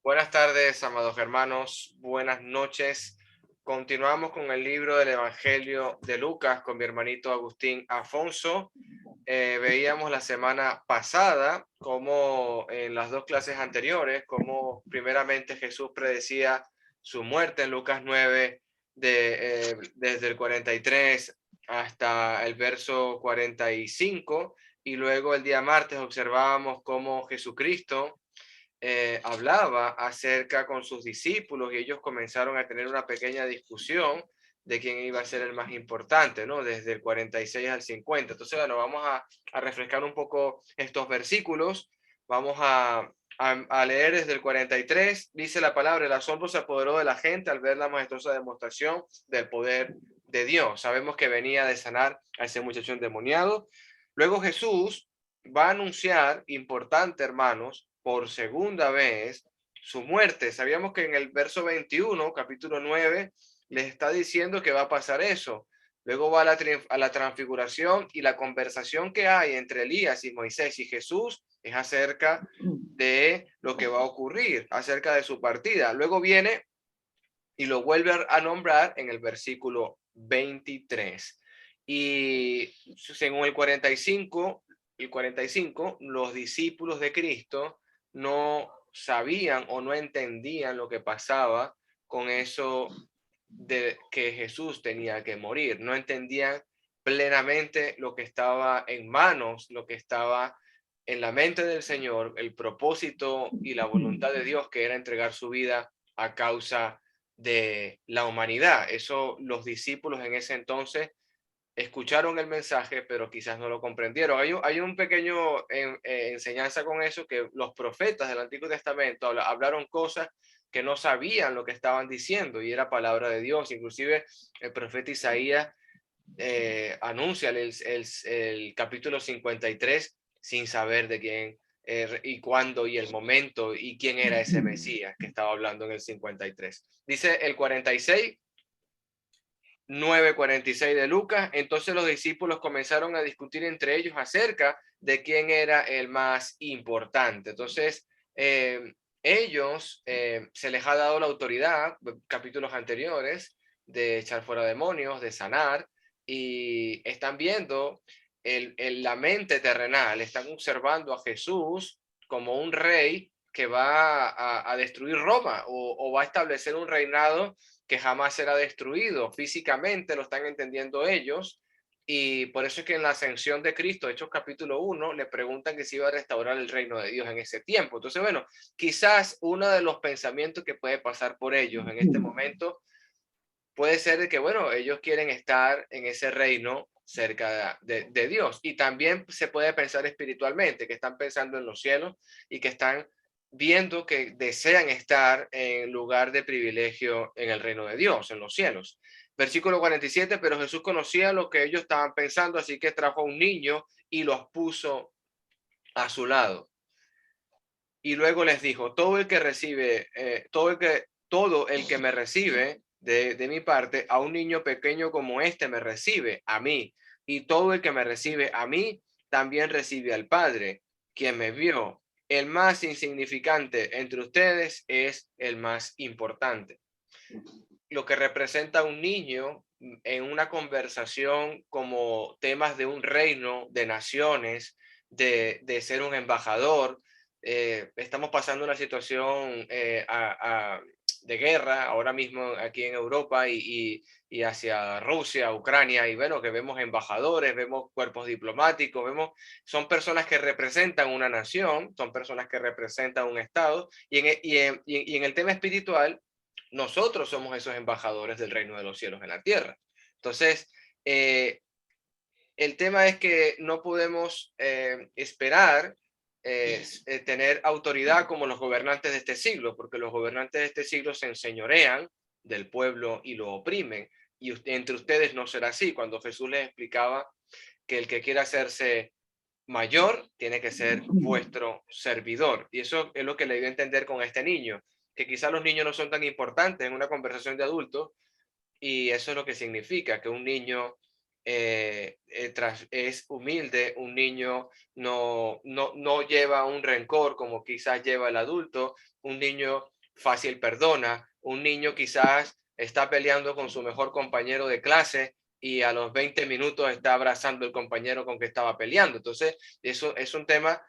Buenas tardes, amados hermanos. Buenas noches. Continuamos con el libro del Evangelio de Lucas con mi hermanito Agustín Afonso. Veíamos la semana pasada como en las dos clases anteriores, como primeramente Jesús predecía su muerte en Lucas 9, desde el 43 hasta el verso 45, y luego el día martes observábamos cómo Jesucristo hablaba acerca con sus discípulos y ellos comenzaron a tener una pequeña discusión de quién iba a ser el más importante, ¿no? Desde el 46 al 50. Entonces, bueno, vamos a refrescar un poco estos versículos. Vamos a leer desde el 43. Dice la palabra: el asombro se apoderó de la gente al ver la majestuosa demostración del poder de Dios. Sabemos que venía de sanar a ese muchacho endemoniado. Luego Jesús va a anunciar, importante hermanos, por segunda vez su muerte. Sabíamos que en el verso 21, capítulo 9, les está diciendo que va a pasar eso. Luego va a la transfiguración, y la conversación que hay entre Elías y Moisés y Jesús es acerca de lo que va a ocurrir, acerca de su partida. Luego viene y lo vuelve a nombrar en el versículo 23. Y según el 45, los discípulos de Cristo no sabían o no entendían lo que pasaba con eso de que Jesús tenía que morir. No entendían plenamente lo que estaba en manos, lo que estaba en la mente del Señor, el propósito y la voluntad de Dios, que era entregar su vida a causa de la humanidad. Eso los discípulos en ese entonces escucharon el mensaje, pero quizás no lo comprendieron. Hay un pequeño enseñanza con eso, que los profetas del Antiguo Testamento hablaron cosas que no sabían lo que estaban diciendo, y era palabra de Dios. Inclusive el profeta Isaías anuncia el capítulo 53 sin saber de quién y cuándo y el momento y quién era ese Mesías que estaba hablando en el 53. Dice el 46, 9:46 de Lucas. Entonces los discípulos comenzaron a discutir entre ellos acerca de quién era el más importante. Entonces, se les ha dado la autoridad, capítulos anteriores, de echar fuera demonios, de sanar, y están viendo la mente terrenal, están observando a Jesús como un rey que va a destruir Roma, o va a establecer un reinado que jamás será destruido. Físicamente lo están entendiendo ellos, y por eso es que en la ascensión de Cristo, Hechos capítulo 1, le preguntan que si iba a restaurar el reino de Dios en ese tiempo. Entonces, bueno, quizás uno de los pensamientos que puede pasar por ellos en este momento puede ser de que, bueno, ellos quieren estar en ese reino cerca de Dios. Y también se puede pensar espiritualmente, que están pensando en los cielos y que están viendo que desean estar en lugar de privilegio en el reino de Dios, en los cielos. Versículo 47, pero Jesús conocía lo que ellos estaban pensando, así que trajo a un niño y los puso a su lado. Y luego les dijo: todo el que me recibe de mi parte, a un niño pequeño como este me recibe a mí, y todo el que me recibe a mí, también recibe al Padre, quien me vio. El más insignificante entre ustedes es el más importante. Lo que representa un niño en una conversación como temas de un reino, de naciones, de ser un embajador. Estamos pasando una situación de guerra ahora mismo aquí en Europa, y hacia Rusia, Ucrania, y bueno, que vemos embajadores, vemos cuerpos diplomáticos, son personas que representan una nación, son personas que representan un estado, y en el tema espiritual, nosotros somos esos embajadores del reino de los cielos en la tierra. Entonces, eh, el tema es que no podemos esperar tener autoridad como los gobernantes de este siglo, porque los gobernantes de este siglo se enseñorean del pueblo y lo oprimen. Y entre ustedes no será así. Cuando Jesús les explicaba que el que quiera hacerse mayor tiene que ser vuestro servidor. Y eso es lo que le dio a entender con este niño, que quizás los niños no son tan importantes en una conversación de adultos, y eso es lo que significa que un niño es humilde, un niño no lleva un rencor como quizás lleva el adulto, un niño fácil perdona, un niño quizás está peleando con su mejor compañero de clase y a los 20 minutos está abrazando el compañero con que estaba peleando. Entonces, eso es un tema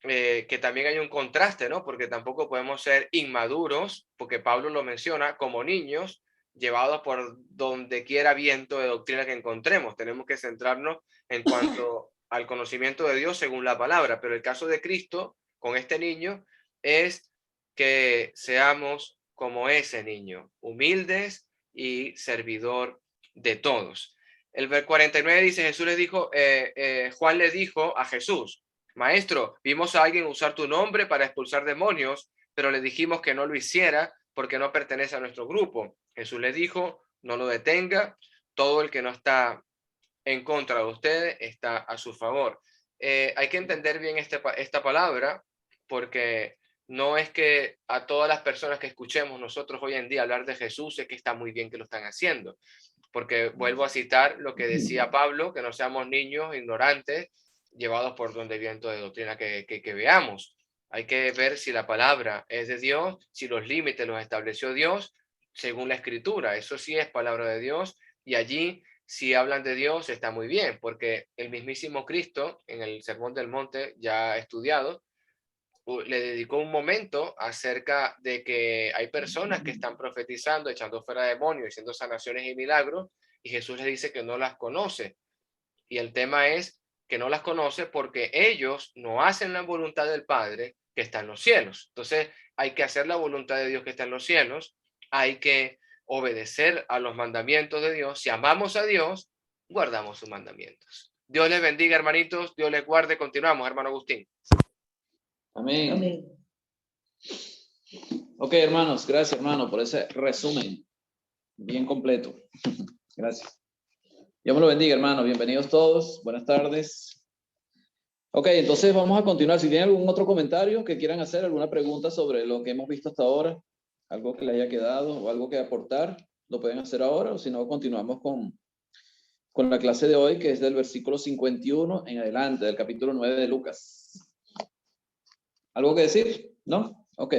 que también hay un contraste, ¿no? Porque tampoco podemos ser inmaduros, porque Pablo lo menciona, como niños, llevados por donde quiera viento de doctrina que encontremos. Tenemos que centrarnos en cuanto al conocimiento de Dios según la palabra, pero el caso de Cristo con este niño es que seamos como ese niño, humildes y servidor de todos. El 49 dice, Jesús le dijo, Juan le dijo a Jesús, Maestro, vimos a alguien usar tu nombre para expulsar demonios, pero le dijimos que no lo hiciera porque no pertenece a nuestro grupo. Jesús le dijo, no lo detenga, todo el que no está en contra de ustedes está a su favor. Hay que entender bien esta palabra porque no es que a todas las personas que escuchemos nosotros hoy en día hablar de Jesús es que está muy bien que lo están haciendo, porque vuelvo a citar lo que decía Pablo, que no seamos niños ignorantes llevados por donde viento de doctrina que veamos. Hay que ver si la palabra es de Dios, si los límites los estableció Dios según la escritura. Eso sí es palabra de Dios y allí si hablan de Dios está muy bien, porque el mismísimo Cristo en el Sermón del Monte ya estudiado le dedicó un momento acerca de que hay personas que están profetizando, echando fuera demonios, haciendo sanaciones y milagros, y Jesús les dice que no las conoce. Y el tema es que no las conoce porque ellos no hacen la voluntad del Padre que está en los cielos. Entonces hay que hacer la voluntad de Dios que está en los cielos, hay que obedecer a los mandamientos de Dios. Si amamos a Dios, guardamos sus mandamientos. Dios les bendiga, hermanitos, Dios les guarde. Continuamos, hermano Agustín. Amén. Amén. Ok, hermanos, gracias, hermano, por ese resumen bien completo. Gracias. Dios me lo bendiga, hermano. Bienvenidos todos. Buenas tardes. Ok, entonces vamos a continuar. Si tienen algún otro comentario que quieran hacer, alguna pregunta sobre lo que hemos visto hasta ahora, algo que les haya quedado o algo que aportar, lo pueden hacer ahora, o si no, continuamos con la clase de hoy, que es del versículo 51 en adelante, del capítulo 9 de Lucas. ¿Algo que decir? ¿No? Ok.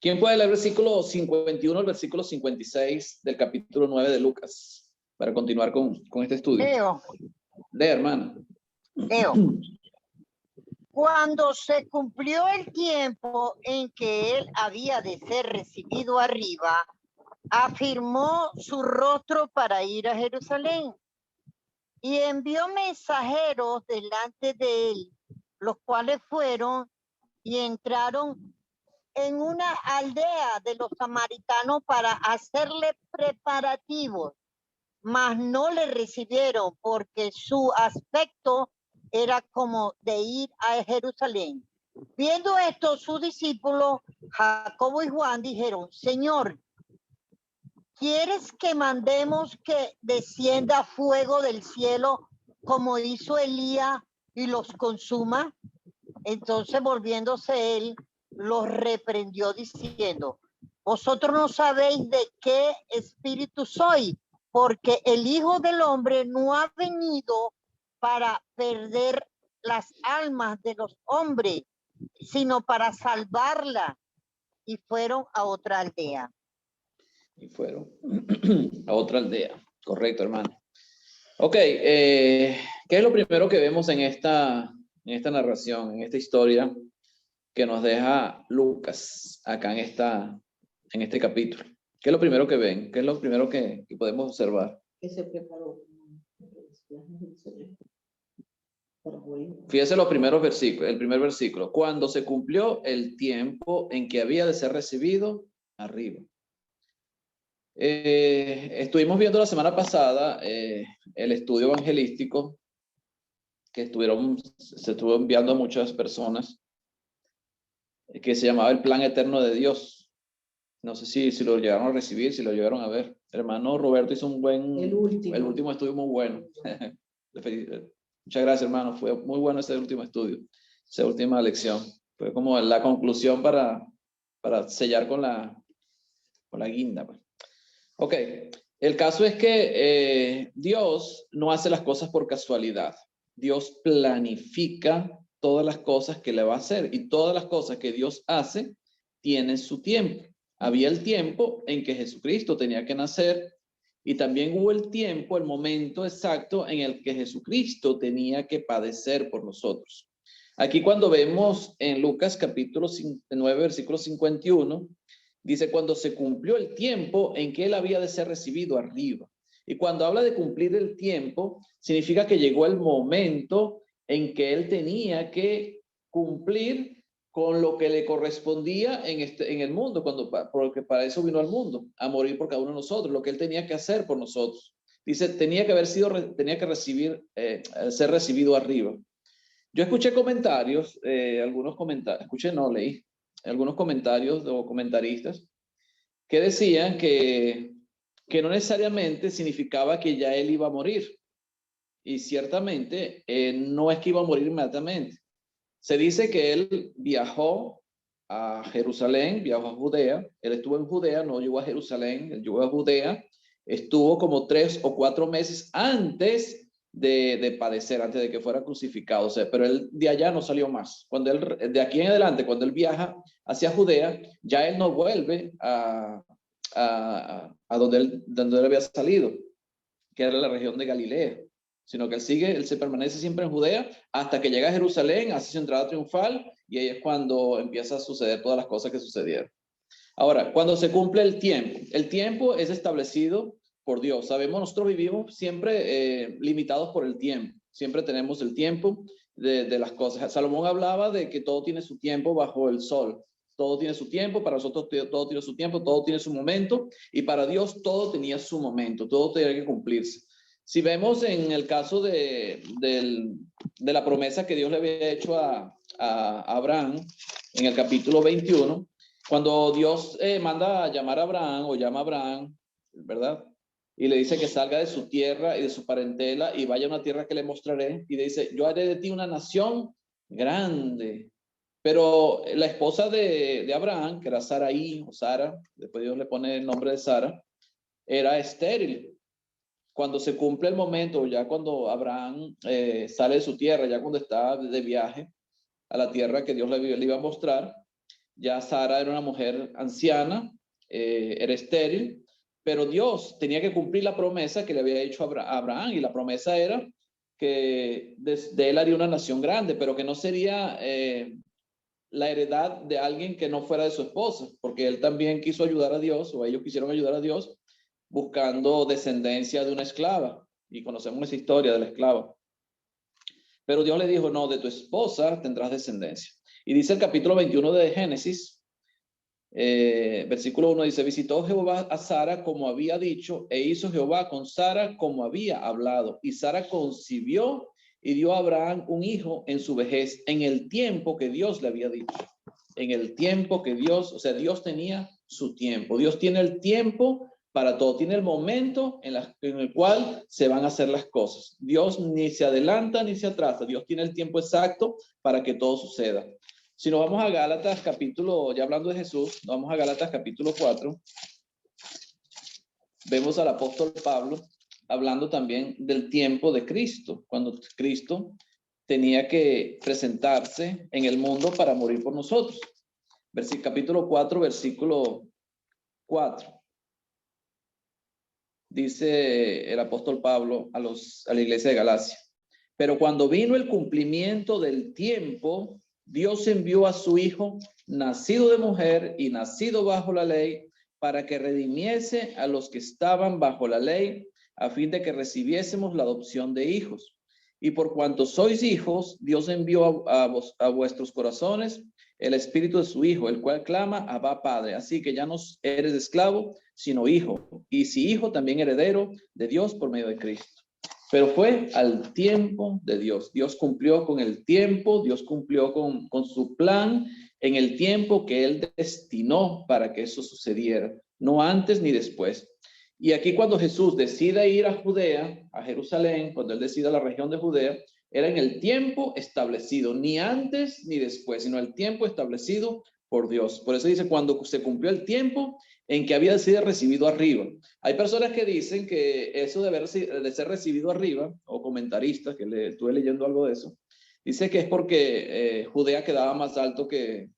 ¿Quién puede leer el versículo 51 al versículo 56 del capítulo 9 de Lucas? Para continuar con este estudio. Leo. Lea, hermana. Leo. Cuando se cumplió el tiempo en que él había de ser recibido arriba, afirmó su rostro para ir a Jerusalén y envió mensajeros delante de él, los cuales fueron y entraron en una aldea de los samaritanos para hacerle preparativos, mas no le recibieron porque su aspecto era como de ir a Jerusalén. Viendo esto, sus discípulos, Jacobo y Juan, dijeron, Señor, ¿quieres que mandemos que descienda fuego del cielo como hizo Elías y los consuma? Entonces, volviéndose él, los reprendió diciendo, vosotros no sabéis de qué espíritu soy, porque el Hijo del Hombre no ha venido para perder las almas de los hombres, sino para salvarlas. Y fueron a otra aldea. Y fueron a otra aldea. Correcto, hermano. Ok, ¿qué es lo primero que vemos en esta narración, en esta historia que nos deja Lucas acá en este capítulo? ¿Qué es lo primero que ven? ¿Qué es lo primero que podemos observar? Que se preparó. Fíjese los primeros versículos, el primer versículo. Cuando se cumplió el tiempo en que había de ser recibido arriba. Estuvimos viendo la semana pasada el estudio evangelístico que se estuvo enviando a muchas personas, que se llamaba El Plan Eterno de Dios. No sé si lo llegaron a recibir, si lo llegaron a ver. El hermano Roberto hizo el último estudio muy bueno. Muchas gracias, hermano. Fue muy bueno ese último estudio, esa última lección. Fue como la conclusión para sellar con la guinda. Pues. Ok, El caso es que Dios no hace las cosas por casualidad. Dios planifica todas las cosas que le va a hacer, y todas las cosas que Dios hace tienen su tiempo. Había el tiempo en que Jesucristo tenía que nacer, y también hubo el tiempo, el momento exacto en el que Jesucristo tenía que padecer por nosotros. Aquí cuando vemos en Lucas capítulo 9, versículo 51, dice, cuando se cumplió el tiempo en que él había de ser recibido arriba. Y cuando habla de cumplir el tiempo, significa que llegó el momento en que él tenía que cumplir con lo que le correspondía en el mundo, porque para eso vino al mundo, a morir por cada uno de nosotros, lo que él tenía que hacer por nosotros. Dice, tenía que ser recibido arriba. Yo escuché comentarios, algunos comentarios, leí algunos comentarios o comentaristas que decían que no necesariamente significaba que ya él iba a morir. Y ciertamente no es que iba a morir inmediatamente. Se dice que él viajó a Jerusalén, viajó a Judea. Él estuvo en Judea, no llegó a Jerusalén, él llegó a Judea. Estuvo como 3 o 4 meses antes de padecer, antes de que fuera crucificado. O sea, pero él de allá no salió más. Cuando él, de aquí en adelante, cuando él viaja hacia Judea, ya él no vuelve a donde él había salido, que era la región de Galilea, sino que él se permanece siempre en Judea hasta que llega a Jerusalén, hace su entrada triunfal, y ahí es cuando empieza a suceder todas las cosas que sucedieron. Ahora, cuando se cumple el tiempo es establecido por Dios. Sabemos, nosotros vivimos siempre limitados por el tiempo. Siempre tenemos el tiempo de las cosas. Salomón hablaba de que todo tiene su tiempo bajo el sol. Todo tiene su tiempo, para nosotros todo tiene su tiempo, todo tiene su momento, y para Dios todo tenía su momento, todo tenía que cumplirse. Si vemos en el caso de la promesa que Dios le había hecho a Abraham, en el capítulo 21, cuando Dios manda a llamar a Abraham, o llama a Abraham, ¿verdad? Y le dice que salga de su tierra y de su parentela y vaya a una tierra que le mostraré, y le dice, yo haré de ti una nación grande. Pero la esposa de Abraham, que era Sarai o Sara, después Dios le pone el nombre de Sara, era estéril. Cuando se cumple el momento, ya cuando Abraham sale de su tierra, ya cuando está de viaje a la tierra que Dios le iba a mostrar, ya Sara era una mujer anciana, era estéril, pero Dios tenía que cumplir la promesa que le había hecho a Abraham, y la promesa era que de él haría una nación grande, pero que no sería la heredad de alguien que no fuera de su esposa, porque él también quiso ayudar a Dios, o ellos quisieron ayudar a Dios, buscando descendencia de una esclava, y conocemos esa historia de la esclava. Pero Dios le dijo, no, de tu esposa tendrás descendencia. Y dice el capítulo 21 de Génesis, versículo 1, dice, visitó Jehová a Sara como había dicho, e hizo Jehová con Sara como había hablado. Y Sara concibió y dio a Abraham un hijo en su vejez, en el tiempo que Dios le había dicho. En el tiempo que Dios, o sea, Dios tenía su tiempo. Dios tiene el tiempo para todo, tiene el momento en el cual se van a hacer las cosas. Dios ni se adelanta ni se atrasa. Dios tiene el tiempo exacto para que todo suceda. Si nos vamos a Gálatas capítulo, ya hablando de Jesús, nos vamos a Gálatas capítulo 4, vemos al apóstol Pablo hablando también del tiempo de Cristo, cuando Cristo tenía que presentarse en el mundo para morir por nosotros. Capítulo 4, versículo 4. Dice el apóstol Pablo a la iglesia de Galacia, pero cuando vino el cumplimiento del tiempo, Dios envió a su Hijo, nacido de mujer y nacido bajo la ley, para que redimiese a los que estaban bajo la ley, a fin de que recibiésemos la adopción de hijos. Y por cuanto sois hijos, Dios envió a vuestros corazones el espíritu de su Hijo, el cual clama, Abba, Padre. Así que ya no eres esclavo, sino hijo. Y si hijo, también heredero de Dios por medio de Cristo. Pero fue al tiempo de Dios. Dios cumplió con el tiempo, Dios cumplió con su plan en el tiempo que Él destinó para que eso sucediera, no antes ni después. Y aquí cuando Jesús decide ir a Judea, a Jerusalén, cuando Él decide a la región de Judea, era en el tiempo establecido, ni antes ni después, sino el tiempo establecido por Dios. Por eso dice, cuando se cumplió el tiempo en que había sido recibido arriba. Hay personas que dicen que eso de ser recibido arriba, o comentaristas, que estuve leyendo algo de eso, dice que es porque Judea quedaba más alto que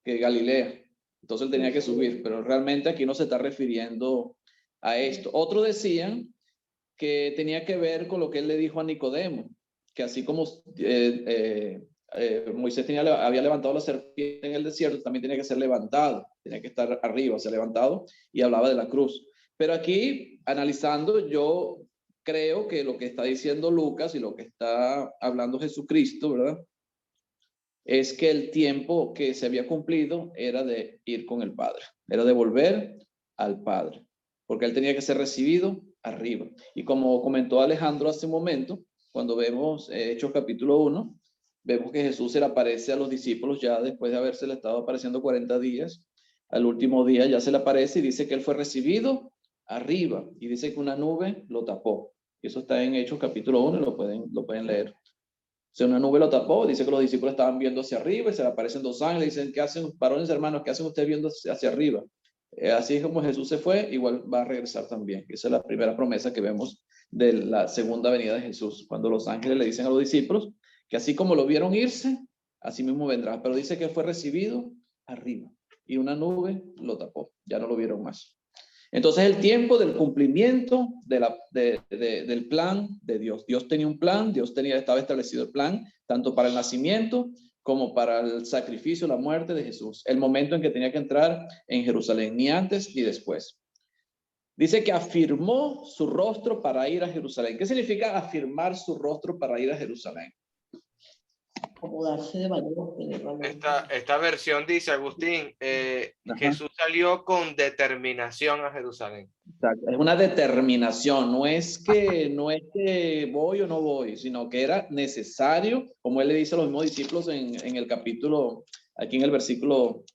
Galilea. Entonces él tenía que subir, pero realmente aquí no se está refiriendo a esto. Otros decían que tenía que ver con lo que él le dijo a Nicodemo, que así como Moisés había levantado la serpiente en el desierto, también tenía que ser levantado, tenía que estar arriba, ser levantado, y hablaba de la cruz. Pero aquí, analizando, yo creo que lo que está diciendo Lucas y lo que está hablando Jesucristo, ¿verdad?, es que el tiempo que se había cumplido era de ir con el Padre, era de volver al Padre, porque él tenía que ser recibido arriba. Y como comentó Alejandro hace un momento, cuando vemos Hechos capítulo 1, vemos que Jesús se le aparece a los discípulos ya después de haberse le estado apareciendo 40 días. Al último día ya se le aparece y dice que él fue recibido arriba, y dice que una nube lo tapó. Y eso está en Hechos capítulo 1, lo pueden leer. O sea, una nube lo tapó, dice que los discípulos estaban viendo hacia arriba y se le aparecen dos ángeles y dicen, ¿qué hacen, varones hermanos, qué hacen ustedes viendo hacia arriba? Así es como Jesús se fue, igual va a regresar también. Esa es la primera promesa que vemos de la segunda venida de Jesús, cuando los ángeles le dicen a los discípulos que así como lo vieron irse, así mismo vendrá. Pero dice que fue recibido arriba y una nube lo tapó, ya no lo vieron más. Entonces el tiempo del cumplimiento del plan de Dios. Dios tenía un plan, estaba establecido el plan, tanto para el nacimiento como para el sacrificio, la muerte de Jesús. El momento en que tenía que entrar en Jerusalén, ni antes ni después. Dice que afirmó su rostro para ir a Jerusalén. ¿Qué significa afirmar su rostro para ir a Jerusalén? Acomodarse de valor. Esta versión dice, Agustín, Jesús salió con determinación a Jerusalén. Exacto. Es una determinación, no es que voy o no voy, sino que era necesario, como él le dice a los mismos discípulos en el capítulo, aquí en el versículo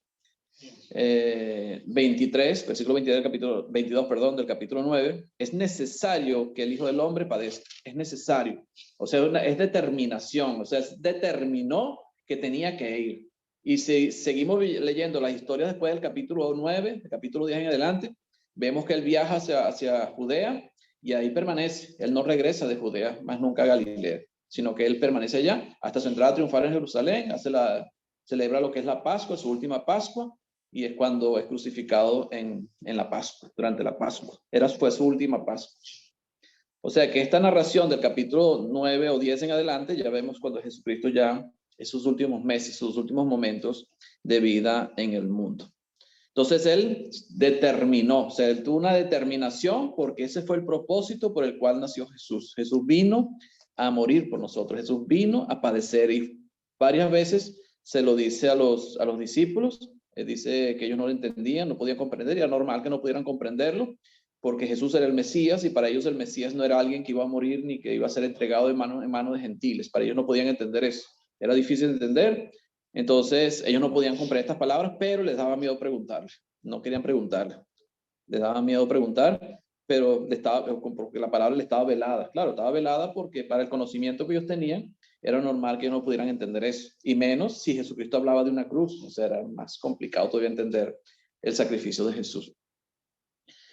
23, versículo 22 del capítulo, 22, perdón, del capítulo 9, es necesario que el Hijo del Hombre padezca, es necesario, o sea, es determinación, o sea, determinó que tenía que ir. Y si seguimos leyendo las historias después del capítulo 9, del capítulo 10 en adelante, vemos que él viaja hacia Judea y ahí permanece, él no regresa de Judea, más nunca a Galilea, sino que él permanece allá hasta su entrada triunfal en Jerusalén, celebra lo que es la Pascua, su última Pascua, y es cuando es crucificado en la Pascua, durante la Pascua. Fue su última Pascua. O sea que esta narración del capítulo 9 o 10 en adelante, ya vemos cuando Jesucristo ya en sus últimos meses, sus últimos momentos de vida en el mundo. Entonces él determinó, o sea, él tuvo una determinación porque ese fue el propósito por el cual nació Jesús. Jesús vino a morir por nosotros, Jesús vino a padecer y varias veces se lo dice a los discípulos. Dice que ellos no lo entendían, no podían comprender, y era normal que no pudieran comprenderlo, porque Jesús era el Mesías, y para ellos el Mesías no era alguien que iba a morir ni que iba a ser entregado en manos de gentiles. Para ellos no podían entender eso, era difícil de entender. Entonces ellos no podían comprender estas palabras, pero les daba miedo preguntarle, no querían preguntarle, les daba miedo preguntar, pero porque la palabra le estaba velada. Claro, estaba velada porque para el conocimiento que ellos tenían, era normal que ellos no pudieran entender eso, y menos si Jesucristo hablaba de una cruz, o sea, era más complicado todavía entender el sacrificio de Jesús.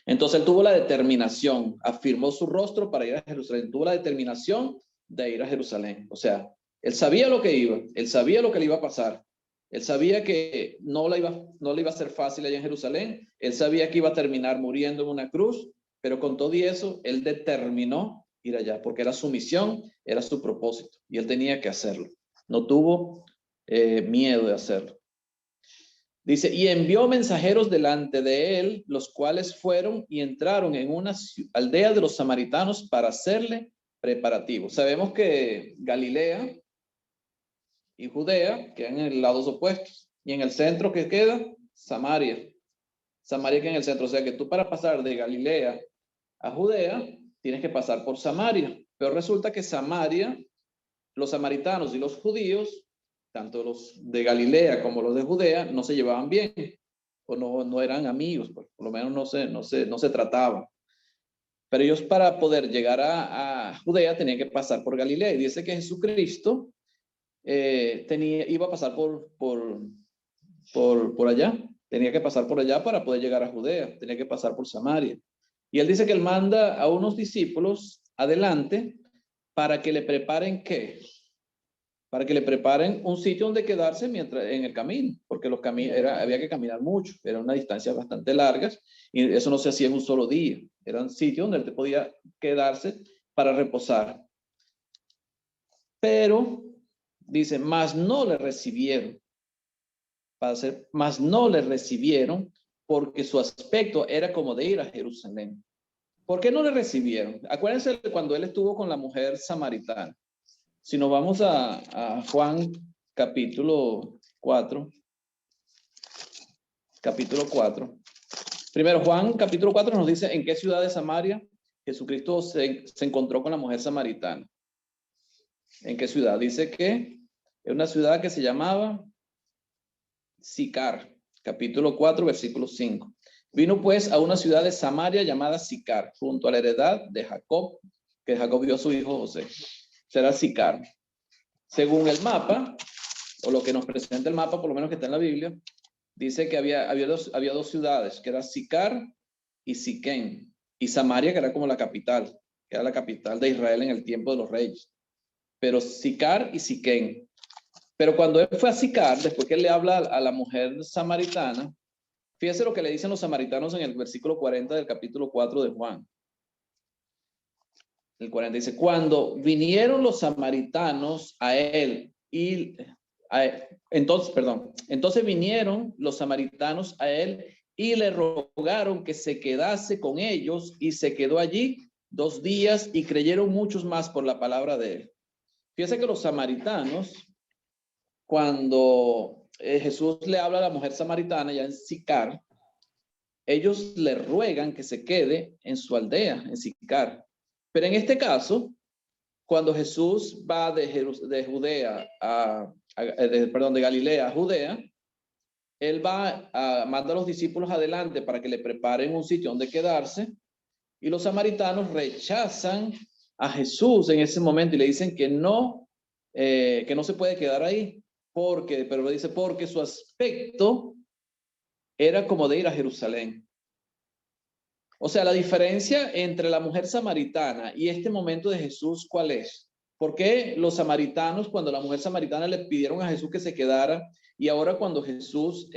Entonces él tuvo la determinación, afirmó su rostro para ir a Jerusalén, tuvo la determinación de ir a Jerusalén, o sea, él sabía lo que iba, él sabía lo que le iba a pasar, él sabía que no le iba a ser fácil allá en Jerusalén, él sabía que iba a terminar muriendo en una cruz, pero con todo y eso, él determinó ir allá, porque era su misión, era su propósito, y él tenía que hacerlo. No tuvo miedo de hacerlo. Dice, y envió mensajeros delante de él, los cuales fueron y entraron en una aldea de los samaritanos para hacerle preparativos. Sabemos que Galilea y Judea quedan en lados opuestos, y en el centro que queda, Samaria. Samaria queda en el centro, o sea que tú para pasar de Galilea a Judea, tienes que pasar por Samaria, pero resulta que Samaria, los samaritanos y los judíos, tanto los de Galilea como los de Judea, no se llevaban bien, o no eran amigos, por lo menos no se trataban. Pero ellos para poder llegar a Judea tenían que pasar por Galilea, y dice que Jesucristo iba a pasar por allá. Tenía que pasar por allá para poder llegar a Judea. Tenía que pasar por Samaria. Y él dice que él manda a unos discípulos adelante para que le preparen ¿qué? Para que le preparen un sitio donde quedarse mientras en el camino, porque los caminos había que caminar mucho, era una distancia bastante largas y eso no se hacía en un solo día. Era un sitio donde él te podía quedarse para reposar. Pero dice, mas no le recibieron. Mas no le recibieron porque su aspecto era como de ir a Jerusalén. ¿Por qué no le recibieron? Acuérdense cuando él estuvo con la mujer samaritana. Si nos vamos a Juan capítulo 4. Capítulo 4. Primero, Juan capítulo 4 nos dice en qué ciudad de Samaria Jesucristo se encontró con la mujer samaritana. ¿En qué ciudad? Dice que es una ciudad que se llamaba Sicar. Capítulo 4, versículo 5. Vino pues a una ciudad de Samaria llamada Sicar, junto a la heredad de Jacob, que Jacob vio a su hijo José. Será Sicar. Según el mapa, o lo que nos presenta el mapa, por lo menos que está en la Biblia, dice que había dos ciudades, que era Sicar y Siquén, y Samaria, que era como la capital, que era la capital de Israel en el tiempo de los reyes. Pero Sicar y Siquén. Pero cuando él fue a Sicar, después que él le habla a la mujer samaritana, fíjese lo que le dicen los samaritanos en el versículo 40 del capítulo 4 de Juan. El 40 dice, cuando vinieron los samaritanos a él entonces vinieron los samaritanos a él y le rogaron que se quedase con ellos y se quedó allí 2 días y creyeron muchos más por la palabra de él. Fíjese que los samaritanos, cuando Jesús le habla a la mujer samaritana ya en Sicar, ellos le ruegan que se quede en su aldea, en Sicar. Pero en este caso, cuando Jesús va de Galilea a Judea, él manda a los discípulos adelante para que le preparen un sitio donde quedarse, y los samaritanos rechazan a Jesús en ese momento y le dicen que no se puede quedar ahí, pero dice porque su aspecto era como de ir a Jerusalén. O sea, la diferencia entre la mujer samaritana y este momento de Jesús, ¿cuál es? ¿Por qué los samaritanos, cuando la mujer samaritana le pidieron a Jesús que se quedara, y ahora cuando Jesús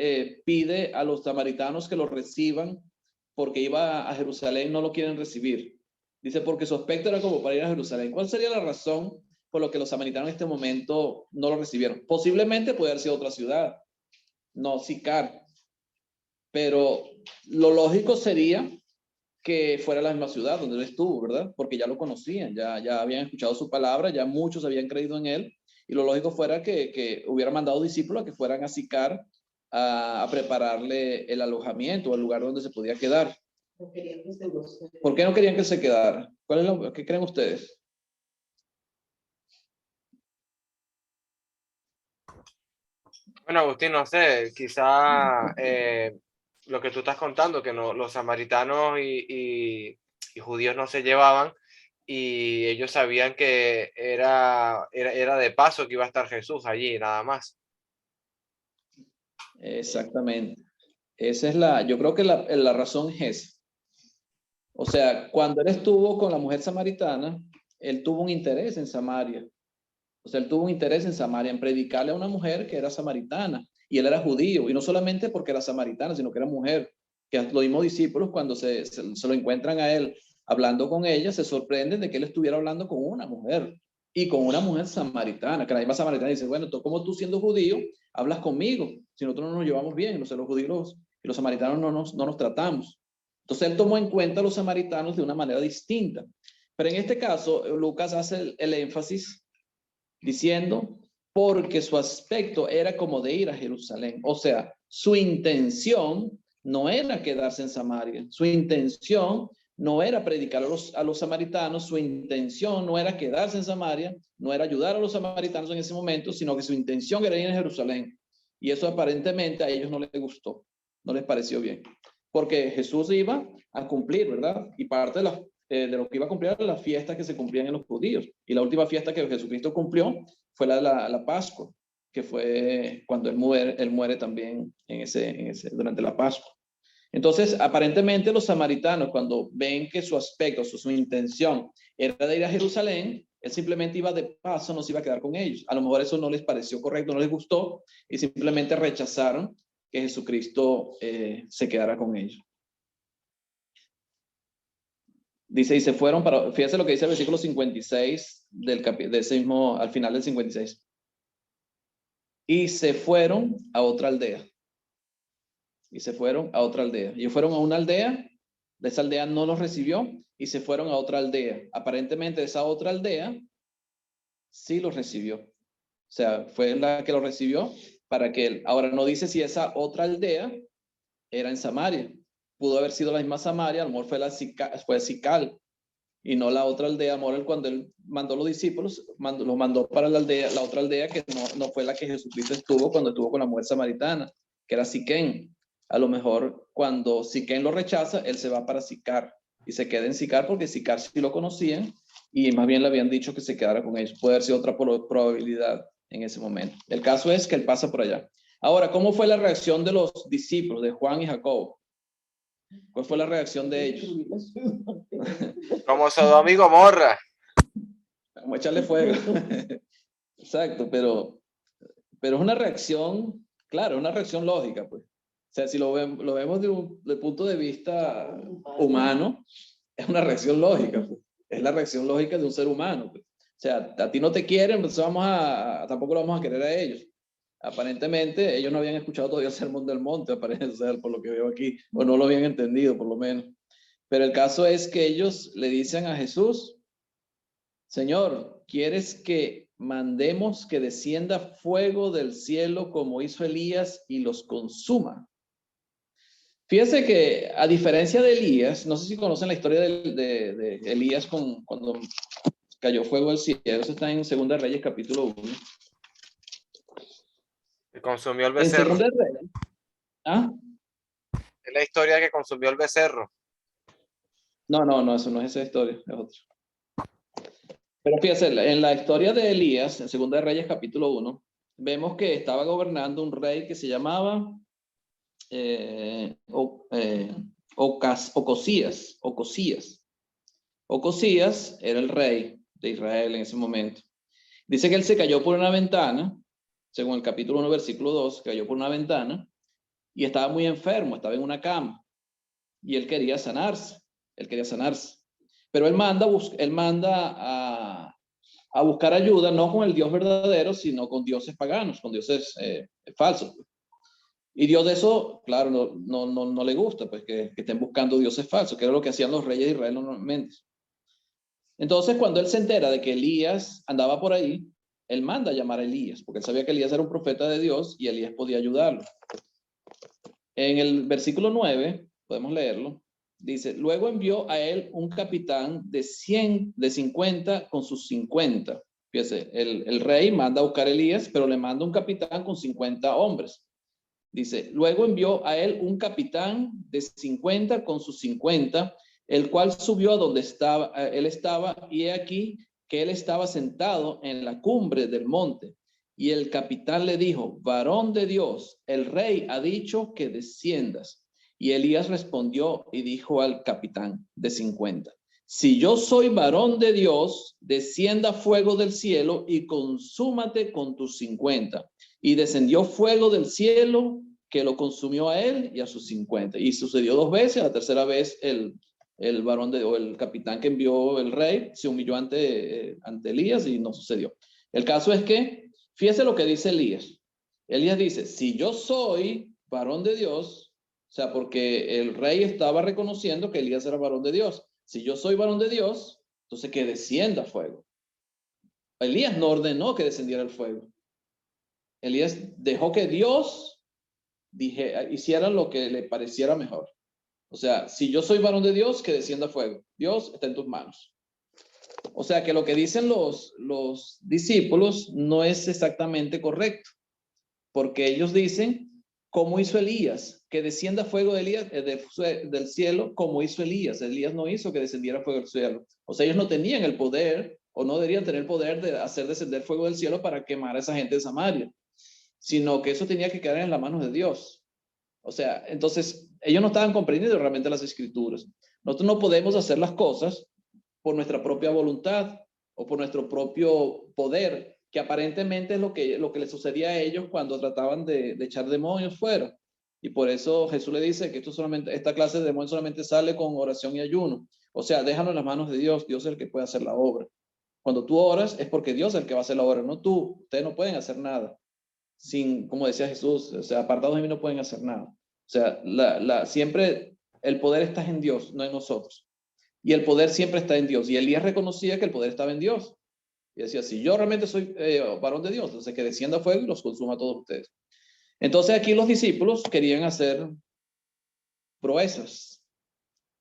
pide a los samaritanos que lo reciban porque iba a Jerusalén, no lo quieren recibir? Dice, porque su aspecto era como para ir a Jerusalén. ¿Cuál sería la razón por lo que los samaritanos en este momento no lo recibieron? Posiblemente puede haber sido otra ciudad, no Sicar. Pero lo lógico sería que fuera la misma ciudad donde él estuvo, ¿verdad? Porque ya lo conocían, ya habían escuchado su palabra, ya muchos habían creído en él, y lo lógico fuera que hubiera mandado discípulos a que fueran a Sicar a prepararle el alojamiento, el lugar donde se podía quedar. ¿Por qué no querían que se quedara? ¿Qué creen ustedes? Bueno, Agustín, no sé, quizá lo que tú estás contando, que no, los samaritanos y judíos no se llevaban, y ellos sabían que era de paso que iba a estar Jesús allí, nada más. Exactamente. Esa es yo creo que la razón es esa. O sea, cuando él estuvo con la mujer samaritana, él tuvo un interés en Samaria. O sea, él tuvo un interés en Samaria, en predicarle a una mujer que era samaritana. Y él era judío, y no solamente porque era samaritana, sino que era mujer. Que los mismos discípulos, cuando se lo encuentran a él hablando con ella, se sorprenden de que él estuviera hablando con una mujer. Y con una mujer samaritana, que la misma samaritana dice, bueno, ¿cómo tú siendo judío hablas conmigo? Si nosotros no nos llevamos bien, o sea, los judíos y los samaritanos no nos tratamos. Entonces él tomó en cuenta a los samaritanos de una manera distinta. Pero en este caso, Lucas hace el énfasis diciendo, porque su aspecto era como de ir a Jerusalén. O sea, su intención no era quedarse en Samaria. Su intención no era predicar a los samaritanos. Su intención no era quedarse en Samaria, no era ayudar a los samaritanos en ese momento, sino que su intención era ir a Jerusalén. Y eso aparentemente a ellos no les gustó, no les pareció bien. Porque Jesús iba a cumplir, ¿verdad? Y parte de lo que iba a cumplir eran las fiestas que se cumplían en los judíos. Y la última fiesta que Jesucristo cumplió fue la Pascua. que fue cuando él muere también durante la Pascua. Entonces, aparentemente los samaritanos, cuando ven que su aspecto, su intención era de ir a Jerusalén, él simplemente iba de paso, no se iba a quedar con ellos. A lo mejor eso no les pareció correcto, no les gustó, y simplemente rechazaron que Jesucristo se quedara con ellos. Dice, y se fueron para, fíjese lo que dice el versículo 56 de ese mismo, al final del 56. Y se fueron a otra aldea. Y se fueron a otra aldea. Ellos fueron a una aldea, de esa aldea no los recibió, y se fueron a otra aldea. Aparentemente esa otra aldea sí los recibió. O sea, fue la que los recibió para que él. Ahora no dice si esa otra aldea era en Samaria. Pudo haber sido la misma Samaria, a lo mejor fue Sical, y no la otra aldea. A lo mejor cuando él mandó a los discípulos, los mandó para la otra aldea que no fue la que Jesucristo estuvo cuando estuvo con la mujer samaritana, que era Siquén. A lo mejor cuando Siquén lo rechaza, él se va para Sicar y se queda en Sicar porque Sicar sí lo conocían y más bien le habían dicho que se quedara con ellos. Puede haber sido otra probabilidad en ese momento. El caso es que él pasa por allá. Ahora, ¿cómo fue la reacción de los discípulos, de Juan y Jacobo? ¿Cuál fue la reacción de ellos? Como Sodoma y Gomorra. Como echarle fuego. Exacto, pero es una reacción, claro, una reacción lógica, pues. O sea, si lo vemos desde el punto de vista humano, es una reacción lógica, pues. Es la reacción lógica de un ser humano, pues. O sea, a ti no te quieren, entonces tampoco lo vamos a querer a ellos. Aparentemente, ellos no habían escuchado todavía el Sermón del Monte, aparece ser, por lo que veo aquí, o no lo habían entendido, por lo menos. Pero el caso es que ellos le dicen a Jesús, Señor, ¿quieres que mandemos que descienda fuego del cielo como hizo Elías y los consuma? Fíjese que a diferencia de Elías, no sé si conocen la historia de Elías cuando cayó fuego del cielo, eso está en 2 Reyes capítulo 1. Que consumió el becerro. En 2 Reyes. ¿Ah? Es la historia que consumió el becerro. No, eso no es esa historia, es otra. Pero fíjese, en la historia de Elías, en 2 Reyes capítulo 1, vemos que estaba gobernando un rey que se llamaba Ocosías. Ocosías era el rey de Israel en ese momento. Dice que él se cayó por una ventana, según el capítulo 1, versículo 2, cayó por una ventana y estaba muy enfermo, estaba en una cama y él quería sanarse. Pero él manda a buscar ayuda, no con el Dios verdadero, sino con dioses paganos, con dioses falsos. Y Dios de eso, claro, no le gusta, pues que estén buscando dioses falsos, que era lo que hacían los reyes de Israel normalmente. Entonces, cuando él se entera de que Elías andaba por ahí, él manda a llamar a Elías, porque él sabía que Elías era un profeta de Dios y Elías podía ayudarlo. En el versículo 9, podemos leerlo, dice, luego envió a él un capitán de 50 con sus 50. Fíjese, el rey manda a buscar a Elías, pero le manda un capitán con 50 hombres. Dice, luego envió a él un capitán de 50 con sus 50, el cual subió a donde él estaba, y he aquí que él estaba sentado en la cumbre del monte. Y el capitán le dijo, varón de Dios, el rey ha dicho que desciendas. Y Elías respondió y dijo al capitán de 50, si yo soy varón de Dios, descienda fuego del cielo y consúmate con tus 50. Y descendió fuego del cielo que lo consumió a él y a sus 50. Y sucedió 2 veces, la tercera vez el capitán que envió el rey se humilló ante Elías y no sucedió. El caso es que, fíjese lo que dice Elías. Elías dice, si yo soy varón de Dios, o sea, porque el rey estaba reconociendo que Elías era varón de Dios. Si yo soy varón de Dios, entonces que descienda fuego. Elías no ordenó que descendiera el fuego. Elías dejó que Dios hiciera lo que le pareciera mejor. O sea, si yo soy varón de Dios, que descienda fuego. Dios está en tus manos. O sea, que lo que dicen los discípulos no es exactamente correcto. Porque ellos dicen, ¿cómo hizo Elías? Que descienda fuego de Elías, del cielo, como hizo Elías. Elías no hizo que descendiera fuego del cielo. O sea, ellos no tenían el poder, o no deberían tener el poder de hacer descender fuego del cielo para quemar a esa gente de Samaria. sino que eso tenía que quedar en las manos de Dios. O sea, entonces ellos no estaban comprendiendo realmente las escrituras. Nosotros no podemos hacer las cosas por nuestra propia voluntad o por nuestro propio poder, que aparentemente es lo que le sucedía a ellos cuando trataban de echar demonios fuera. Y por eso Jesús le dice que esta clase de demonios solamente sale con oración y ayuno. O sea, déjalo en las manos de Dios. Dios es el que puede hacer la obra. Cuando tú oras es porque Dios es el que va a hacer la obra, no tú. Ustedes no pueden hacer nada sin, como decía Jesús, o sea, apartados de mí no pueden hacer nada. O sea, siempre el poder está en Dios, no en nosotros. Y el poder siempre está en Dios. Y Elías reconocía que el poder estaba en Dios. Y decía, si yo realmente soy varón de Dios, entonces que descienda fuego y los consuma a todos ustedes. Entonces aquí los discípulos querían hacer proezas.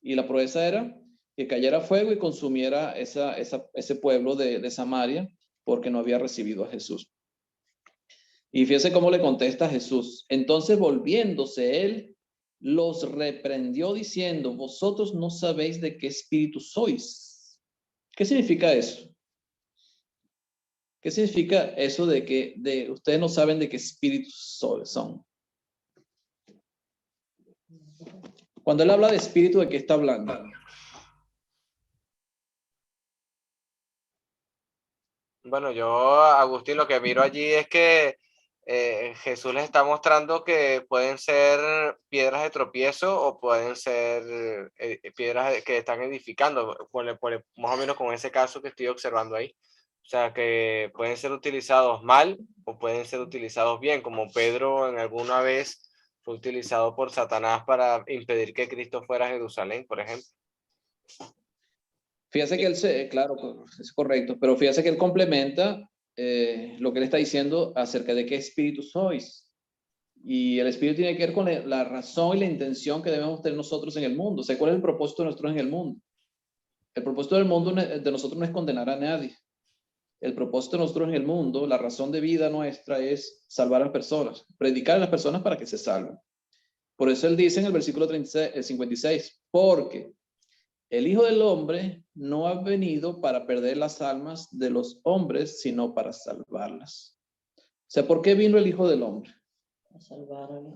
Y la proeza era que cayera fuego y consumiera ese pueblo de Samaria porque no había recibido a Jesús. Y fíjese cómo le contesta Jesús. Entonces volviéndose él, los reprendió diciendo, vosotros no sabéis de qué espíritu sois. ¿Qué significa eso? ¿Qué significa eso de que ustedes no saben de qué espíritu son? Cuando él habla de espíritu, ¿de qué está hablando? Bueno, yo, Agustín, lo que miro allí es que Jesús les está mostrando que pueden ser piedras de tropiezo o pueden ser piedras que están edificando, más o menos con ese caso que estoy observando ahí. O sea, que pueden ser utilizados mal o pueden ser utilizados bien, como Pedro en alguna vez fue utilizado por Satanás para impedir que Cristo fuera a Jerusalén, por ejemplo. Fíjese que claro, es correcto, pero fíjese que él complementa lo que él está diciendo acerca de qué espíritu sois. Y el espíritu tiene que ver con la razón y la intención que debemos tener nosotros en el mundo. O sea, ¿cuál es el propósito de nosotros en el mundo? El propósito del mundo de nosotros no es condenar a nadie. El propósito de nosotros en el mundo, la razón de vida nuestra es salvar a las personas, predicar a las personas para que se salven. Por eso él dice en el versículo 56, porque el Hijo del Hombre no ha venido para perder las almas de los hombres, sino para salvarlas. O sea, ¿por qué vino el Hijo del Hombre?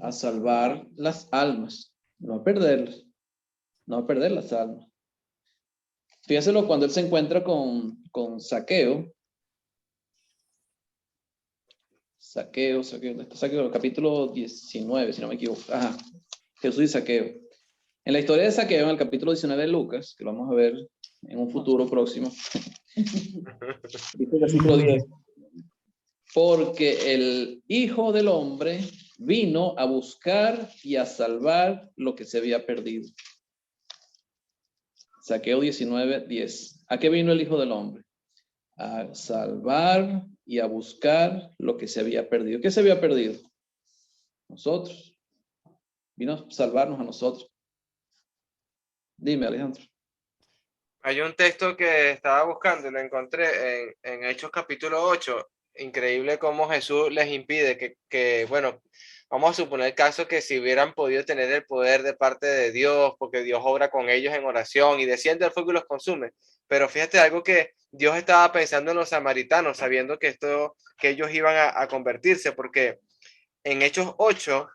A salvar las almas, no a perderlas, no a perder las almas. Fíjenselo cuando él se encuentra con Zaqueo. Zaqueo, ¿dónde está Zaqueo? Capítulo 19, si no me equivoco. Ajá, Jesús y Zaqueo. En la historia de Zaqueo, en el capítulo 19 de Lucas, que lo vamos a ver en un futuro próximo, dice el versículo 10, porque el Hijo del Hombre vino a buscar y a salvar lo que se había perdido. Zaqueo 19, 10. ¿A qué vino el Hijo del Hombre? A salvar y a buscar lo que se había perdido. ¿Qué se había perdido? Nosotros. Vino a salvarnos a nosotros. Dime, Alejandro. Hay un texto que estaba buscando y lo encontré en Hechos capítulo 8. Increíble cómo Jesús les impide que, bueno, vamos a suponer el caso que si hubieran podido tener el poder de parte de Dios, porque Dios obra con ellos en oración y desciende el fuego y los consume. Pero fíjate algo que Dios estaba pensando en los samaritanos, sabiendo que ellos iban a convertirse, porque en Hechos 8,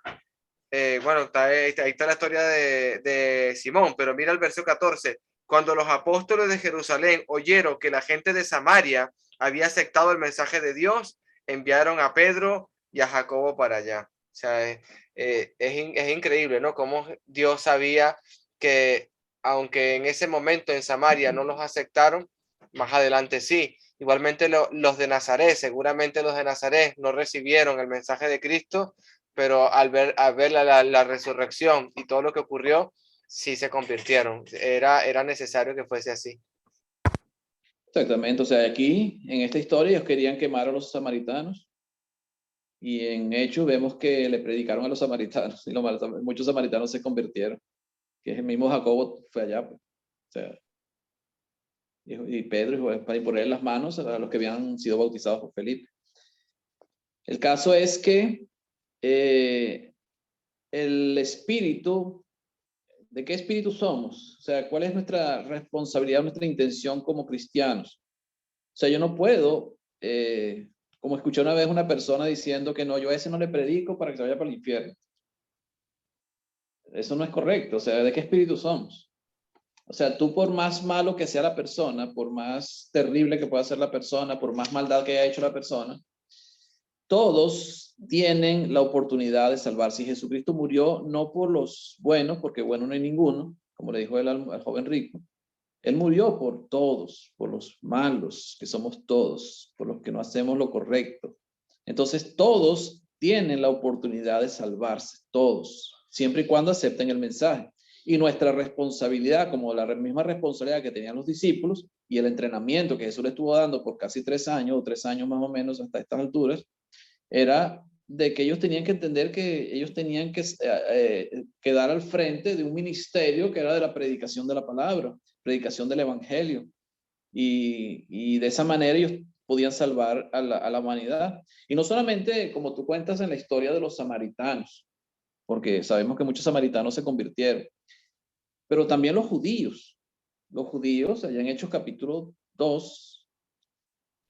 bueno, ahí está la historia de Simón, pero mira el verso 14. Cuando los apóstoles de Jerusalén oyeron que la gente de Samaria había aceptado el mensaje de Dios, enviaron a Pedro y a Jacobo para allá. O sea, es increíble, ¿no? Cómo Dios sabía que, aunque en ese momento en Samaria no los aceptaron, más adelante sí. Igualmente los de Nazaret, seguramente los de Nazaret no recibieron el mensaje de Cristo, pero al ver la resurrección y todo lo que ocurrió, sí se convirtieron. Era necesario que fuese así. Exactamente, o sea, aquí en esta historia ellos querían quemar a los samaritanos y en Hechos vemos que le predicaron a los samaritanos y muchos samaritanos se convirtieron, que es el mismo Jacobo fue allá, pues. O sea, y Pedro y poner las manos a los que habían sido bautizados por Felipe. El caso es que el espíritu, ¿de qué espíritu somos? O sea, ¿cuál es nuestra responsabilidad, nuestra intención como cristianos? O sea, yo no puedo Como escuché una vez una persona diciendo que no, yo a ese no le predico para que se vaya para el infierno. Eso no es correcto. O sea, ¿de qué espíritu somos? O sea, tú por más malo que sea la persona, por más terrible que pueda ser la persona, por más maldad que haya hecho la persona, todos tienen la oportunidad de salvarse. Y Jesucristo murió no por los buenos, porque bueno no hay ninguno, como le dijo él al joven rico. Él murió por todos, por los malos, que somos todos, por los que no hacemos lo correcto. Entonces, todos tienen la oportunidad de salvarse, todos, siempre y cuando acepten el mensaje. Y nuestra responsabilidad, como la misma responsabilidad que tenían los discípulos y el entrenamiento que Jesús le estuvo dando por casi 3 años, o 3 años más o menos hasta estas alturas, era de que ellos tenían que entender que ellos tenían que quedar al frente de un ministerio que era de la predicación de la palabra, predicación del evangelio. Y de esa manera ellos podían salvar a la humanidad. Y no solamente como tú cuentas en la historia de los samaritanos, porque sabemos que muchos samaritanos se convirtieron, pero también los judíos. Los judíos, allá en Hechos capítulo 2,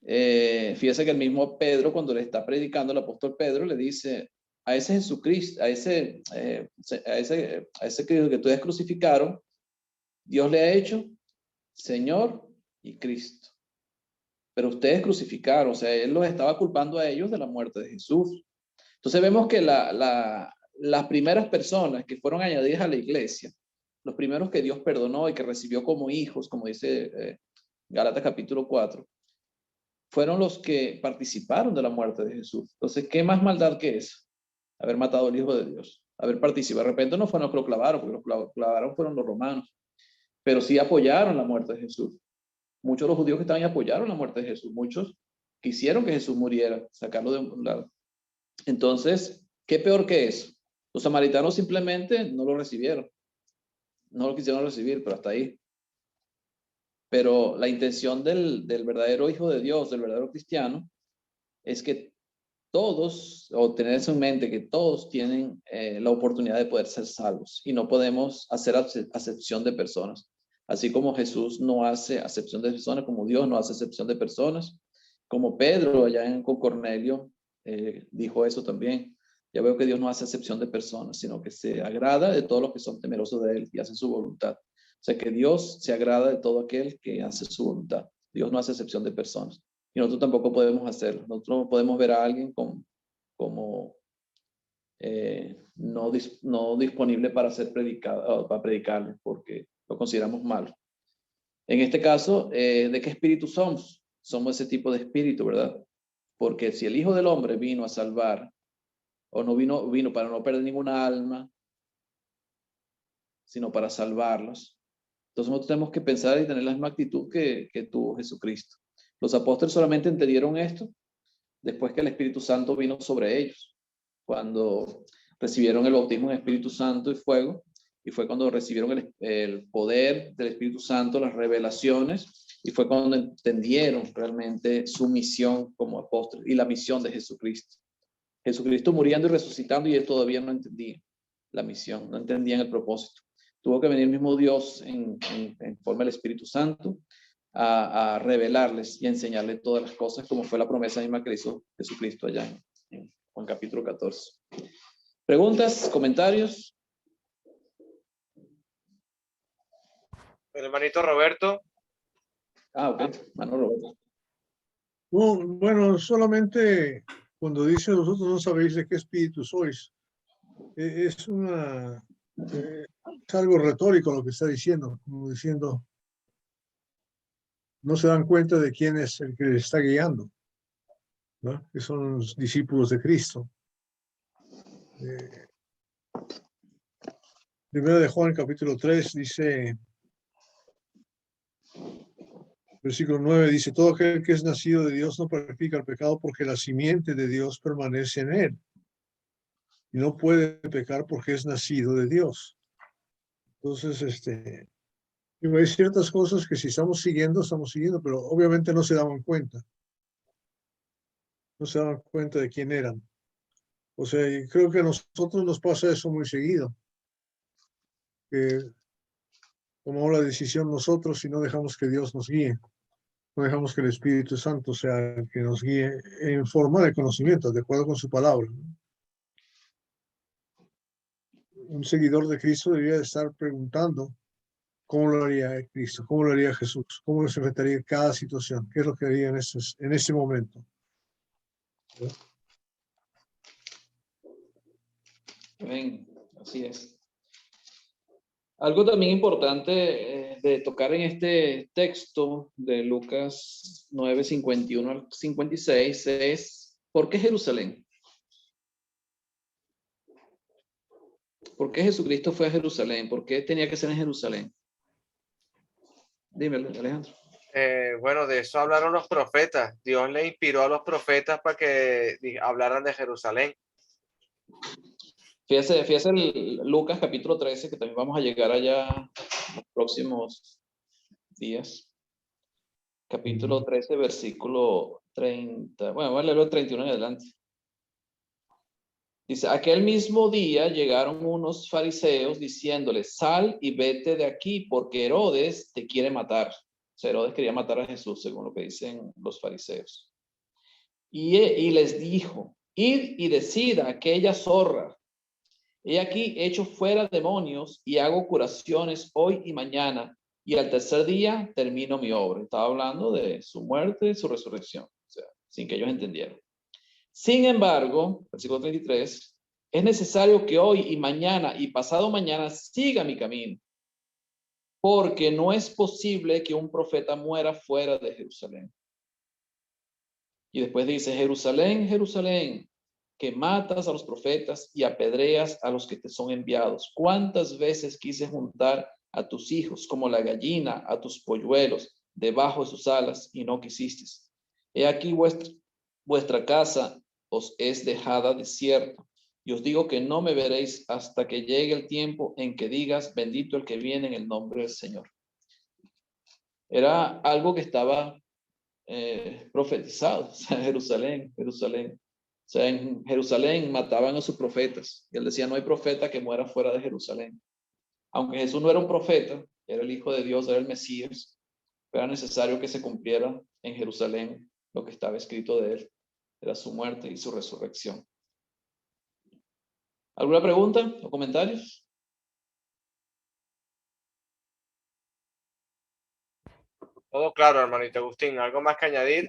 fíjese que el mismo Pedro, cuando le está predicando, el apóstol Pedro le dice a ese Jesucristo, a ese Cristo que ustedes crucificaron, Dios le ha hecho Señor y Cristo. Pero ustedes crucificaron, o sea, él los estaba culpando a ellos de la muerte de Jesús. Entonces vemos que las primeras personas que fueron añadidas a la iglesia, los primeros que Dios perdonó y que recibió como hijos, como dice Gálatas capítulo 4, fueron los que participaron de la muerte de Jesús. Entonces, ¿qué más maldad que eso? Haber matado al Hijo de Dios, haber participado. De repente no fueron los que lo clavaron, porque los clavaron fueron los romanos, pero sí apoyaron la muerte de Jesús. Muchos de los judíos que estaban ahí apoyaron la muerte de Jesús. Muchos quisieron que Jesús muriera, sacarlo de un lado. Entonces, ¿qué peor que eso? Los samaritanos simplemente no lo recibieron. No lo quisieron recibir, pero hasta ahí. Pero la intención del verdadero Hijo de Dios, del verdadero cristiano, es que todos, o tener eso en mente, que todos tienen la oportunidad de poder ser salvos y no podemos hacer acepción de personas. Así como Jesús no hace acepción de personas, como Dios no hace acepción de personas, como Pedro allá con Cornelio dijo eso también. Ya veo que Dios no hace acepción de personas, sino que se agrada de todos los que son temerosos de Él y hacen su voluntad. O sea que Dios se agrada de todo aquel que hace su voluntad. Dios no hace excepción de personas. Y nosotros tampoco podemos hacerlo. Nosotros podemos ver a alguien como no disponible para ser predicado, para predicarle, porque lo consideramos malo. En este caso, ¿de qué espíritu somos? Somos ese tipo de espíritu, ¿verdad? Porque si el Hijo del Hombre vino a salvar, o no vino para no perder ninguna alma, sino para salvarlos, entonces nosotros tenemos que pensar y tener la misma actitud que tuvo Jesucristo. Los apóstoles solamente entendieron esto después que el Espíritu Santo vino sobre ellos, cuando recibieron el bautismo en Espíritu Santo y fuego, y fue cuando recibieron el poder del Espíritu Santo, las revelaciones, y fue cuando entendieron realmente su misión como apóstoles y la misión de Jesucristo. Jesucristo muriendo y resucitando, y él todavía no entendía la misión, no entendían el propósito. Tuvo que venir el mismo Dios en forma del Espíritu Santo a revelarles y a enseñarles todas las cosas, como fue la promesa misma que hizo Jesucristo allá en Juan capítulo 14. ¿Preguntas? ¿Comentarios? El hermanito Roberto. Ok. Mano Roberto. No, bueno, solamente cuando dice vosotros no sabéis de qué espíritu sois, es algo retórico lo que está diciendo, como diciendo, no se dan cuenta de quién es el que les está guiando, ¿no? Que son los discípulos de Cristo. Primero de Juan, capítulo 3, dice, versículo 9, dice, todo aquel que es nacido de Dios no practica el pecado porque la simiente de Dios permanece en él. Y no puede pecar porque es nacido de Dios. Entonces, hay ciertas cosas que si estamos siguiendo, pero obviamente no se daban cuenta. No se daban cuenta de quién eran. O sea, y creo que a nosotros nos pasa eso muy seguido. Que tomamos la decisión nosotros y no dejamos que Dios nos guíe. No dejamos que el Espíritu Santo sea el que nos guíe en forma de conocimiento, de acuerdo con su palabra, ¿no? Un seguidor de Cristo debería de estar preguntando cómo lo haría Cristo, cómo lo haría Jesús, cómo se enfrentaría cada situación, qué es lo que haría en ese momento. Amén. Así es. Algo también importante de tocar en este texto de Lucas 9, 51 al 56 es ¿por qué Jerusalén? ¿Por qué Jesucristo fue a Jerusalén? ¿Por qué tenía que ser en Jerusalén? Dímelo, Alejandro. Bueno, de eso hablaron los profetas. Dios le inspiró a los profetas para que hablaran de Jerusalén. Fíjese Lucas capítulo 13, que también vamos a llegar allá en los próximos días. Capítulo 13, versículo 30. Bueno, voy a leerlo 31 en adelante. Dice, aquel mismo día llegaron unos fariseos diciéndole, sal y vete de aquí, porque Herodes te quiere matar. O sea, Herodes quería matar a Jesús, según lo que dicen los fariseos. Y les dijo, id y decid a aquella zorra, he aquí echo fuera demonios y hago curaciones hoy y mañana, y al tercer día termino mi obra. Estaba hablando de su muerte y su resurrección, o sea, sin que ellos entendieran. Sin embargo, versículo 33, es necesario que hoy y mañana y pasado mañana siga mi camino, porque no es posible que un profeta muera fuera de Jerusalén. Y después dice, Jerusalén, Jerusalén, que matas a los profetas y apedreas a los que te son enviados. ¿Cuántas veces quise juntar a tus hijos como la gallina a tus polluelos debajo de sus alas y no quisisteis? He aquí vuestra casa os es dejada desierta. Y os digo que no me veréis hasta que llegue el tiempo en que digas, bendito el que viene en el nombre del Señor. Era algo que estaba profetizado, o sea, Jerusalén, Jerusalén. O sea, en Jerusalén mataban a sus profetas. Y él decía, no hay profeta que muera fuera de Jerusalén. Aunque Jesús no era un profeta, era el Hijo de Dios, era el Mesías, era necesario que se cumpliera en Jerusalén lo que estaba escrito de él. Era su muerte y su resurrección. ¿Alguna pregunta o comentarios? Todo claro, hermanito Agustín. ¿Algo más que añadir?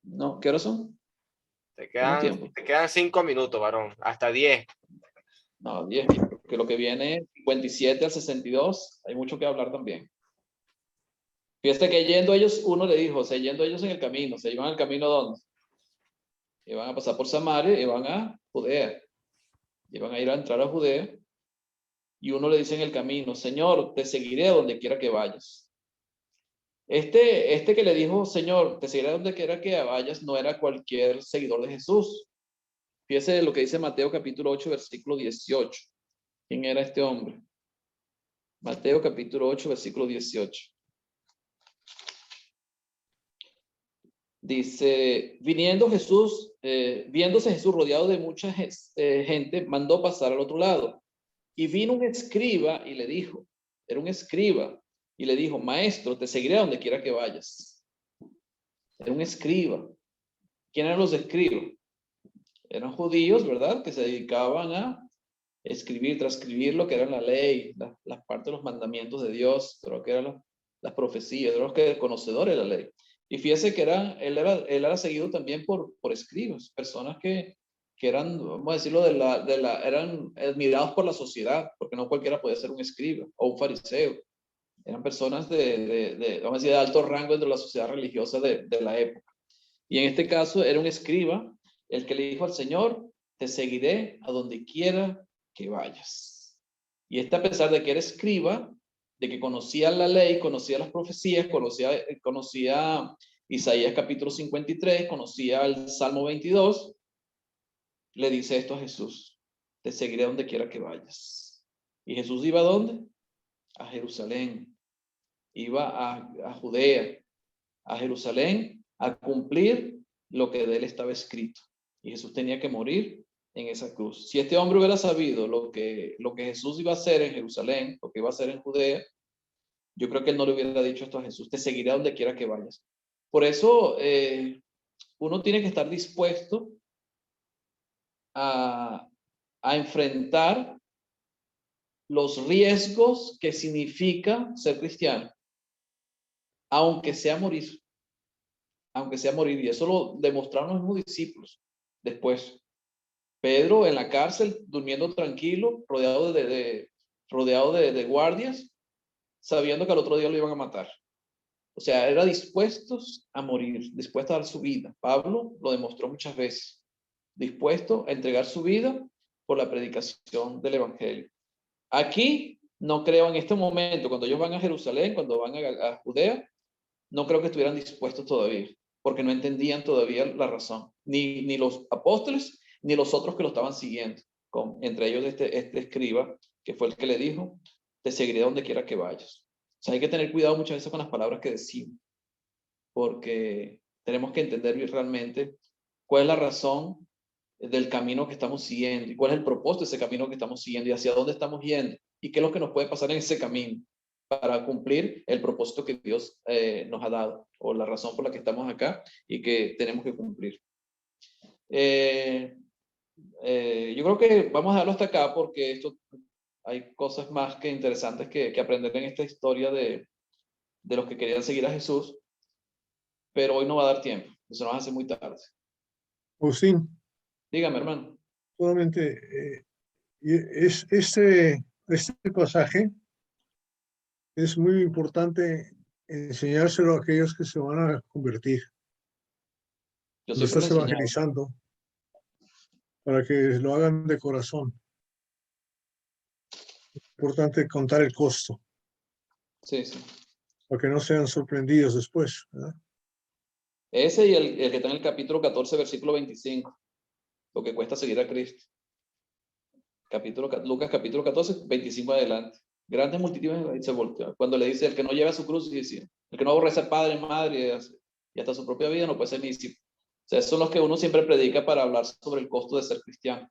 No, ¿qué horas son? Te Tenemos tiempo. quedan 5 minutos, varón. Hasta 10. No, 10, porque lo que viene 57 al 62, hay mucho que hablar también. Fíjate que yendo ellos, uno le dijo, o sea, yendo ellos en el camino, se iban al camino ¿dónde? Iban a pasar por Samaria, iban a Judea, iban a ir a entrar a Judea, y uno le dice en el camino, Señor, te seguiré a donde quiera que vayas. Este que le dijo, Señor, te seguiré a donde quiera que vayas, no era cualquier seguidor de Jesús. Fíjese lo que dice Mateo capítulo 8, versículo 18. ¿Quién era este hombre? Mateo capítulo 8, versículo 18. Dice, viéndose Jesús rodeado de mucha gente, mandó pasar al otro lado. Y vino un escriba y le dijo, era un escriba, y le dijo, maestro, te seguiré a donde quiera que vayas. Era un escriba. ¿Quién eran los escribas? Eran judíos, ¿verdad? Que se dedicaban a escribir, transcribir lo que era la ley, las partes de los mandamientos de Dios, lo que eran las profecías, de los que conocedores de la ley. Y fíjese que él era seguido también por escribas, personas que eran, vamos a decirlo, eran admirados por la sociedad, porque no cualquiera podía ser un escriba o un fariseo. Eran personas vamos a decir, de alto rango dentro de la sociedad religiosa de la época. Y en este caso era un escriba, el que le dijo al Señor, te seguiré a donde quiera que vayas. Y a pesar de que era escriba, de que conocía la ley, conocía las profecías, conocía Isaías capítulo 53, conocía el Salmo 22, le dice esto a Jesús, te seguiré donde quiera que vayas. ¿Y Jesús iba a dónde? A Jerusalén. Iba a Judea, a Jerusalén, a cumplir lo que de él estaba escrito. Y Jesús tenía que morir en esa cruz. Si este hombre hubiera sabido lo que Jesús iba a hacer en Jerusalén, lo que iba a hacer en Judea, yo creo que él no le hubiera dicho esto a Jesús: te seguiré a donde quiera que vayas. Por eso uno tiene que estar dispuesto a enfrentar los riesgos que significa ser cristiano, aunque sea morir. Aunque sea morir. Y eso lo demostraron los mismos discípulos después. Pedro en la cárcel, durmiendo tranquilo, rodeado de guardias, sabiendo que al otro día lo iban a matar. O sea, era dispuestos a morir, dispuesto a dar su vida. Pablo lo demostró muchas veces, dispuesto a entregar su vida por la predicación del evangelio. Aquí no creo en este momento, cuando ellos van a Jerusalén, cuando van a Judea, no creo que estuvieran dispuestos todavía, porque no entendían todavía la razón, ni los apóstoles, ni los otros que lo estaban siguiendo, entre ellos este escriba, que fue el que le dijo: te seguiré donde quiera que vayas. O sea, hay que tener cuidado muchas veces con las palabras que decimos, porque tenemos que entender realmente cuál es la razón del camino que estamos siguiendo, y cuál es el propósito de ese camino que estamos siguiendo, y hacia dónde estamos yendo, y qué es lo que nos puede pasar en ese camino para cumplir el propósito que Dios nos ha dado, o la razón por la que estamos acá y que tenemos que cumplir. Yo creo que vamos a dejarlo hasta acá, porque hay cosas más que interesantes que aprender en esta historia de los que querían seguir a Jesús, pero hoy no va a dar tiempo, eso nos hace muy tarde. Agustín, Dígame, hermano. solamente este pasaje es muy importante enseñárselo a aquellos que se van a convertir. Yo Lo siempre estás lo he enseñado. evangelizando, para que lo hagan de corazón. Es importante contar el costo, Sí, sí. para que no sean sorprendidos después, ¿verdad? Ese y el que está en el capítulo 14, versículo 25. Lo que cuesta seguir a Cristo. Lucas capítulo 14, 25 adelante. Grandes multitudes se volteó. Cuando le dice: el que no lleva su cruz, dice, el que no aborrece a padre, madre y hasta su propia vida, no puede ser mi discípulo. O sea, esos son los que uno siempre predica para hablar sobre el costo de ser cristiano.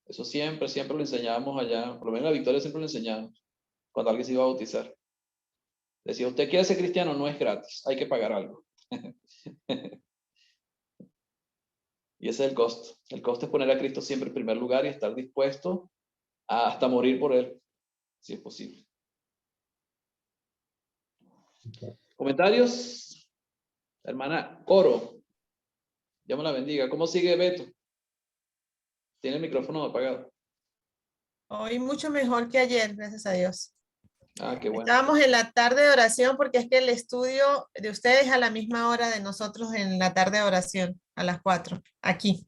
Eso siempre lo enseñábamos allá. Por lo menos en la Victoria siempre lo enseñábamos. Cuando alguien se iba a bautizar. Decía: usted quiere ser cristiano, no es gratis, hay que pagar algo. Y ese es el costo. El costo es poner a Cristo siempre en primer lugar y estar dispuesto a hasta morir por él, si es posible. ¿Comentarios? Hermana Coro, Dios me la bendiga. ¿Cómo sigue Beto? Tiene el micrófono apagado. Hoy mucho mejor que ayer, gracias a Dios. Ah, qué bueno. Estábamos en la tarde de oración, porque es que el estudio de ustedes a la misma hora de nosotros en la tarde de oración, a las 4, aquí.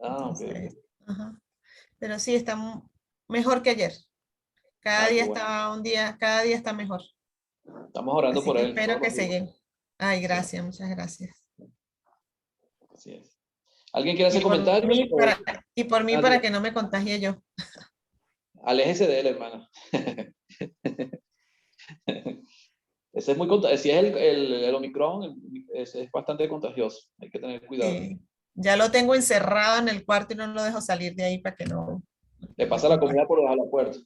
Ah, ok. Entonces, ajá. Pero sí, está mejor que ayer. Cada Ah, día qué bueno. cada día está mejor. Estamos orando Así por que él. espero todos que los se días. llegue. Ay, gracias, muchas gracias. Así es. ¿Alguien quiere hacer Y por comentarios? mí, Ah, para que no me contagie yo. aléjese de él, hermana. Ese es muy contagioso. Si es el Omicron, es bastante contagioso. Hay que tener cuidado. Sí. Ya lo tengo encerrado en el cuarto y no lo dejo salir de ahí para que no Le me pasa la contagie. comida por debajo de la puerta.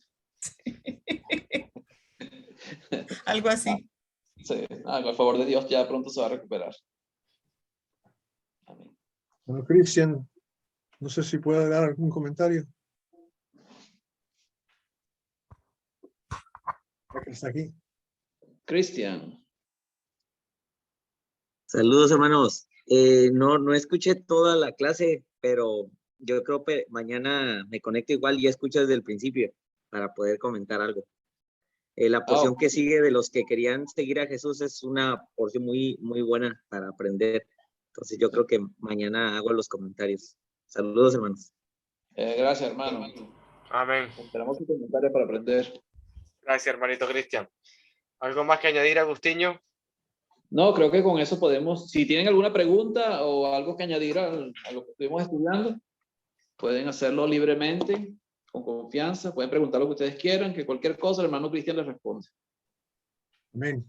Algo así. Sí. Con el favor de Dios ya pronto se va a recuperar. Amén. Bueno, Cristian, no sé si puede dar algún comentario. Ya que está aquí. Cristian. Saludos, hermanos. No escuché toda la clase, pero yo creo que mañana me conecto igual y escucho desde el principio para poder comentar algo. La porción que sigue de los que querían seguir a Jesús es una porción muy, muy buena para aprender. Entonces yo creo que mañana hago los comentarios. Saludos, hermanos. Gracias, hermano. Amén. Esperamos tus comentarios para aprender. Gracias, hermanito Cristian. ¿Algo más que añadir, Agustinho? No, creo que con eso podemos, si tienen alguna pregunta o algo que añadir a lo que estuvimos estudiando, pueden hacerlo libremente, con confianza, pueden preguntar lo que ustedes quieran, que cualquier cosa el hermano Cristian les responde. Amén.